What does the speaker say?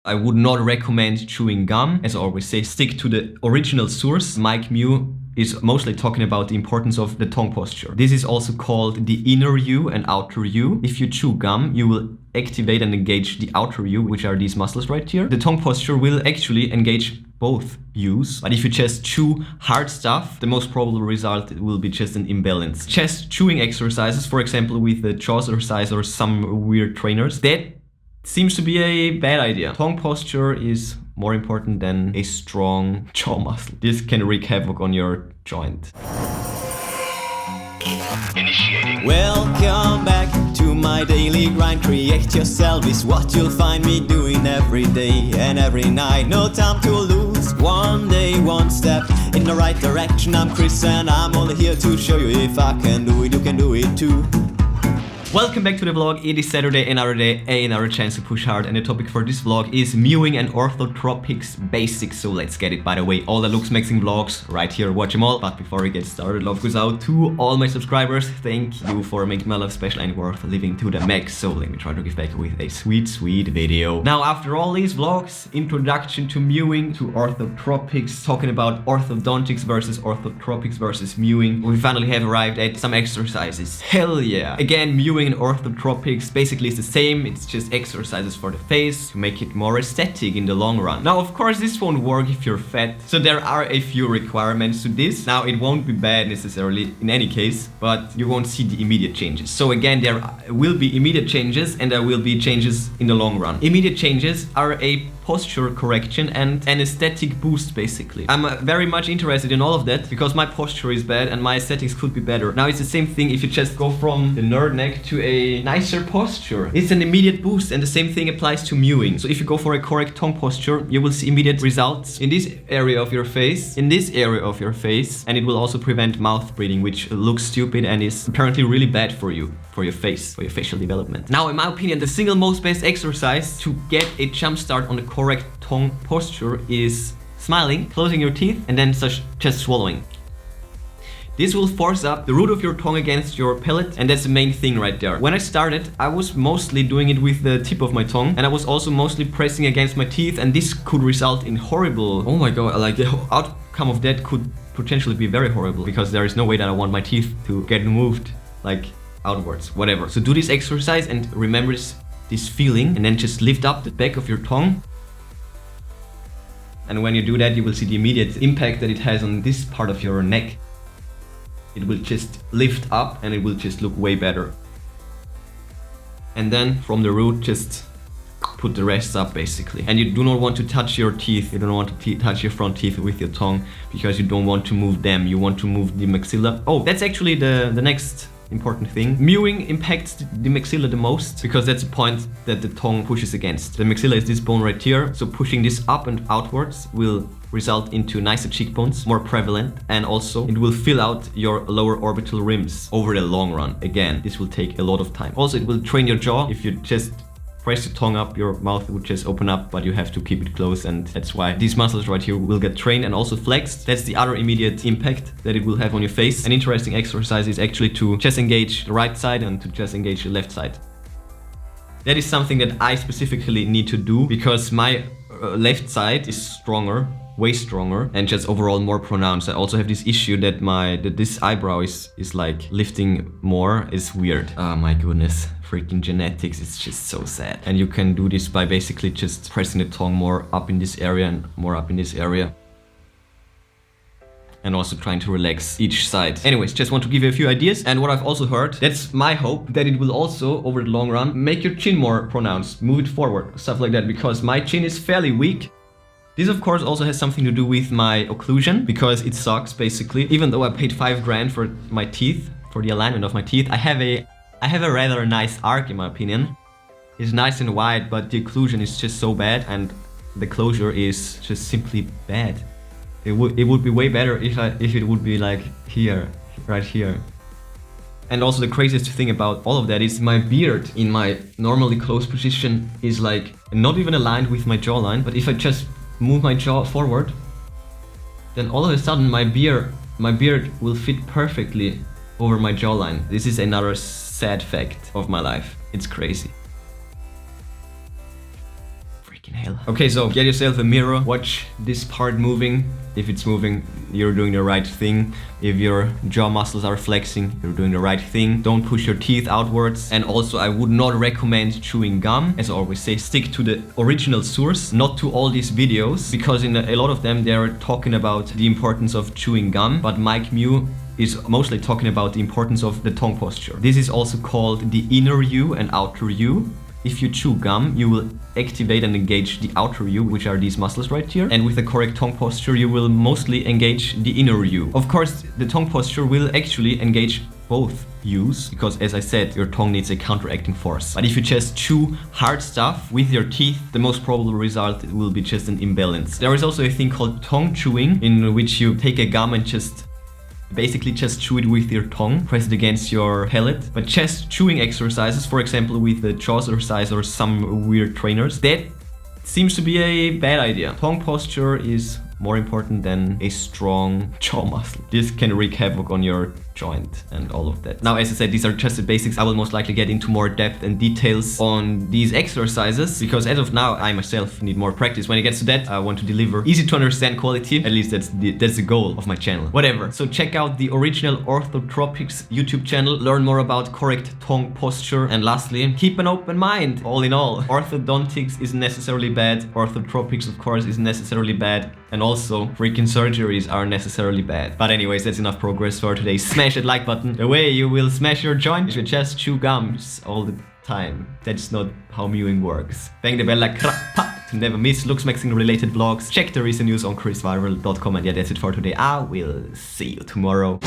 I would not recommend chewing gum. As I always say, stick to the original source. Mike Mew is mostly talking about the importance of the tongue posture. This is also called the inner U and outer U. If you chew gum, you will activate and engage the outer U, which are these muscles right here. The tongue posture will actually engage both U's, but if you just chew hard stuff, the most probable result will be just an imbalance. Just chewing exercises, for example, with the jaws exercise or some weird trainers, that seems to be a bad idea. Tongue posture is more important than a strong jaw muscle. This can wreak havoc on your joint. Initiating. Welcome back to my daily grind. Create yourself is what you'll find me doing every day and every night. No time to lose. One day, one step in the right direction. I'm Chris and I'm only here to show you if I can do it, you can do it too. Welcome back to the vlog. It is Saturday, another day, another chance to push hard, and the topic for this vlog is mewing and orthotropics basics. So let's get it. By the way, all the looks maxing vlogs right here, watch them all. But before we get started, love goes out to all my subscribers. Thank you for making my life special and worth living to the max. So let me try to give back with a sweet video. Now, after all these vlogs, introduction to mewing, to orthotropics, talking about orthodontics versus orthotropics versus mewing, we finally have arrived at some exercises. Hell yeah! Again, mewing and orthotropics basically is the same. It's just exercises for the face to make it more aesthetic in the long run. Now, of course, this won't work if you're fat, so there are a few requirements to this. Now, it won't be bad necessarily in any case, but you won't see the immediate changes. So again, there will be immediate changes and there will be changes in the long run. Immediate changes are a posture correction and an aesthetic boost, basically. I'm very much interested in all of that because my posture is bad and my aesthetics could be better. Now, it's the same thing if you just go from the nerd neck to a nicer posture. It's an immediate boost, and the same thing applies to mewing. So if you go for a correct tongue posture, you will see immediate results in this area of your face, in this area of your face, and it will also prevent mouth breathing, which looks stupid and is apparently really bad for you, for your face, for your facial development. Now, in my opinion, the single most best exercise to get a jump start on the correct tongue posture is smiling, closing your teeth, and then just swallowing. This will force up the root of your tongue against your palate, and that's the main thing right there. When I started, I was mostly doing it with the tip of my tongue, and I was also mostly pressing against my teeth, and this could result in horrible, oh my god, like the outcome of that could potentially be very horrible, because there is no way that I want my teeth to get moved like outwards, whatever. So do this exercise and remember this feeling, and then just lift up the back of your tongue. And when you do that, you will see the immediate impact that it has on this part of your neck. It will just lift up and it will just look way better. And then from the root, just put the rest up, basically. And you do not want to touch your teeth. You don't want to touch your front teeth with your tongue because you don't want to move them. You want to move the maxilla. Oh, that's actually the next important thing. Mewing impacts the maxilla the most because that's the point that the tongue pushes against. The maxilla is this bone right here, so pushing this up and outwards will result into nicer cheekbones, more prevalent, and also it will fill out your lower orbital rims over the long run. Again, this will take a lot of time. Also, it will train your jaw. If you just press your tongue up, your mouth would just open up, but you have to keep it closed, and that's why these muscles right here will get trained and also flexed. That's the other immediate impact that it will have on your face. An interesting exercise is actually to just engage the right side and to just engage the left side. That is something that I specifically need to do because my left side is stronger, way stronger, and just overall more pronounced. I also have this issue that this eyebrow is like lifting more. Is weird. Oh my goodness. Freaking genetics, it's just so sad. And you can do this by basically just pressing the tongue more up in this area and more up in this area. And also trying to relax each side. Anyways, just want to give you a few ideas. And what I've also heard, that's my hope, that it will also, over the long run, make your chin more pronounced, move it forward, stuff like that, because my chin is fairly weak. This, of course, also has something to do with my occlusion, because it sucks, basically. Even though I paid 5 grand for my teeth, for the alignment of my teeth, I have a rather nice arc, in my opinion. It's nice and wide, but the occlusion is just so bad, and the closure is just simply bad. It would be way better if it would be like here, right here. And also the craziest thing about all of that is my beard in my normally closed position is like not even aligned with my jawline, but if I just move my jaw forward, then all of a sudden my beard will fit perfectly over my jawline. This is another sad fact of my life. It's crazy. Fucking hell. Okay, so get yourself a mirror, watch this part moving. If it's moving, you're doing the right thing. If your jaw muscles are flexing, you're doing the right thing. Don't push your teeth outwards. And also, I would not recommend chewing gum. As I always say, stick to the original source, not to all these videos, because in a lot of them, they're talking about the importance of chewing gum. But Mike Mew is mostly talking about the importance of the tongue posture. This is also called the inner U and outer U. If you chew gum, you will activate and engage the outer U, which are these muscles right here. And with the correct tongue posture, you will mostly engage the inner U. Of course, the tongue posture will actually engage both U's, because as I said, your tongue needs a counteracting force. But if you just chew hard stuff with your teeth, the most probable result will be just an imbalance. There is also a thing called tongue chewing, in which you take a gum and basically just chew it with your tongue, press it against your palate. But chest chewing exercises, for example with the jaw exercise or some weird trainers, that seems to be a bad idea. Tongue posture is more important than a strong jaw muscle. This can wreak havoc on your joint and all of that. Now, as I said, these are just the basics. I will most likely get into more depth and details on these exercises, because as of now, I myself need more practice. When it gets to that, I want to deliver easy to understand quality. At least that's the goal of my channel. Whatever. So check out the original Orthotropics YouTube channel, learn more about correct tongue posture, and lastly, keep an open mind. All in all, orthodontics isn't necessarily bad. Orthotropics, of course, isn't necessarily bad. And also, freaking surgeries are necessarily bad. But anyways, that's enough progress for today. Smash that like button. The way you will smash your joint if you just chew gums all the time. That's not how mewing works. Bang the bell like to never miss looks maxing related vlogs. Check the recent news on ChrisViral.com. And yeah, that's it for today. I will see you tomorrow.